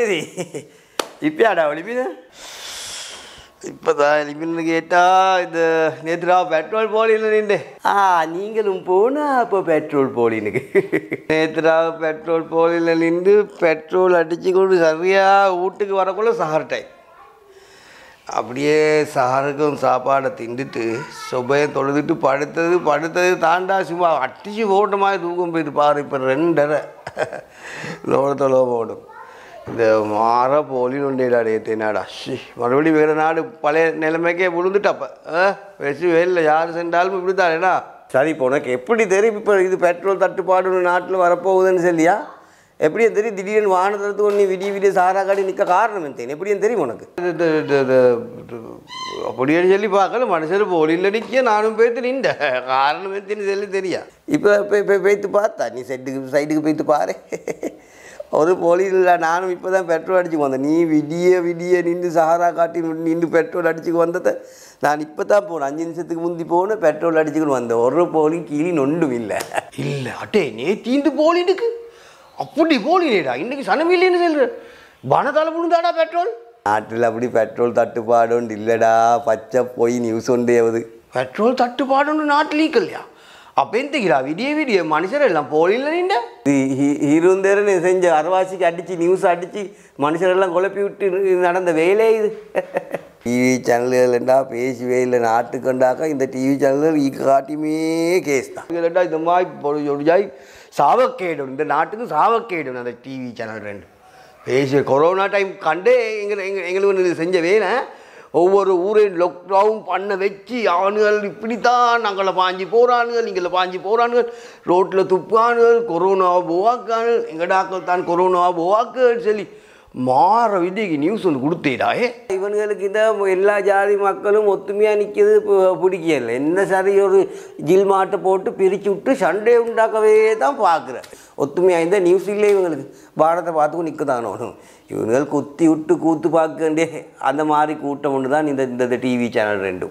என்னது இப்பயாடா ஒளிப்பின இப்போதான் எலிமின்னு கேட்டால் இந்த நேற்றுடா பெட்ரோல் போலின்னு நின்று நீங்களும் போனால் அப்போ பெட்ரோல் போலினுக்கு நேற்றுடா பெட்ரோல் போலில் நின்று பெட்ரோல் அடித்து கொண்டு சரியாக வீட்டுக்கு வரக்குள்ள சஹர் டைம் அப்படியே சஹருக்கும் சாப்பாடை திண்டுட்டு சொபையை தொழுதுட்டு படுத்தது தாண்டா சும்மா அட்டிச்சு போட்ட மாதிரி தூக்கம் போயிட்டு பாரு இப்போ 2:30 லோகத்தொலை போடும் இந்த மாற போலின்னு உண்டேடா என்னடா மறுபடியும் வேறு நாடு பழைய நிலைமைக்கே விழுந்துட்டப்ப பேசி வேலை யார் சென்றாலும் இப்படி தானேண்ணா சரி இப்போ உனக்கு எப்படி தெரியும் இப்போ இது பெட்ரோல் தட்டுப்பாடு நாட்டில் வரப்போகுதுன்னு சொல்லியா எப்படியும் தெரியும் திடீர்னு வாகனத்துக்கு நீ விடிய சாரா காடி நிற்க காரணம் என்ன எப்படியும் தெரியும் உனக்கு அப்படியே சொல்லி பார்க்கல மனுஷர் போலியில் நிற்க நானும் போய்த்து நின்ற காரணம் எத்தனை சொல்லி தெரியா இப்போ போய்த்து பார்த்தா நீ சைடுக்கு போய்த்து பாரு ஒரு போலீஸ் இல்லை நானும் இப்போ தான் பெட்ரோல் அடிச்சுக்கு வந்தேன் நீ விடிய நின்று சஹாரா காட்டி நின்று பெட்ரோல் அடிச்சுக்கு வந்ததை நான் இப்போ தான் போனேன் 5 நிமிஷத்துக்கு முந்தி போனேன் பெட்ரோல் அடிச்சுக்கிட்டு வந்தேன் ஒரு போலி கீழே நொண்டும் இல்லை அட்டே நேத்தீந்து போலினுக்கு அப்படி போலினேடா இன்றைக்கி சனமில்லைன்னு சொல்கிற பணத்தால் விழுந்தாடா பெட்ரோல் நாட்டில் அப்படி பெட்ரோல் தட்டுப்பாடுன்னு இல்லைடா பச்சை போய் நியூஸ் ஒன்றேவது பெட்ரோல் தட்டுப்பாடுன்னு நாட்டில் இல்லையா அப்போ எந்திக்கிறா விடிய மனுஷர் எல்லாம் போலில்ல நின்ற இருந்தேன்னு செஞ்ச அரவாசிக்கு அடித்து நியூஸ் அடித்து மனுஷரெல்லாம் குழப்பி விட்டு நடந்த வேலையே இது டிவி சேனல்கள்ண்டா பேசவே இல்லை நாட்டுக்குண்டாக்கா இந்த டிவி சேனல்கள் காட்டியுமே கேஸ் தான் இல்லைண்டா இந்த மாதிரி சாவக்கேடும் இந்த நாட்டுக்கு சாவக்கேடும் அந்த டிவி சேனல் 2 பேசி கொரோனா டைம் கண்டே எங்களுக்கு செஞ்ச வேலை ஒவ்வொரு ஊரையும் லாக்டவுன் பண்ண வச்சு ஆணுகள் இப்படித்தான் நாங்களை பாஞ்சு போகிறானுகள் நீங்களை பாஞ்சு போகிறானுகள் ரோட்டில் துப்பானுகள் கொரோனாவை போவாக்கானுகள் எங்கடாக்கள் தான் கொரோனாவை போவாக்குன்னு சொல்லி மாற விதிக்கு நியூஸ் ஒன்று கொடுத்தேடாயே இவனுங்களுக்கு இந்த எல்லா ஜாதி மக்களும் ஒத்துமையாக நிற்கிறது பிடிக்கல என்ன சரி ஒரு ஜில் மாட்டை போட்டு பிரித்து விட்டு சண்டே உண்டாக்கவே தான் பார்க்குறேன் ஒத்துமையாக இருந்தால் நியூஸ் இல்லை இவங்களுக்கு பாரத்தை பார்த்துக்கும் நிற்க தானோனும் இவனுங்கள் குத்தி விட்டு கூத்து பார்க்கண்டே அந்த மாதிரி கூட்டம் ஒன்று தான் இந்த டிவி சேனல் 2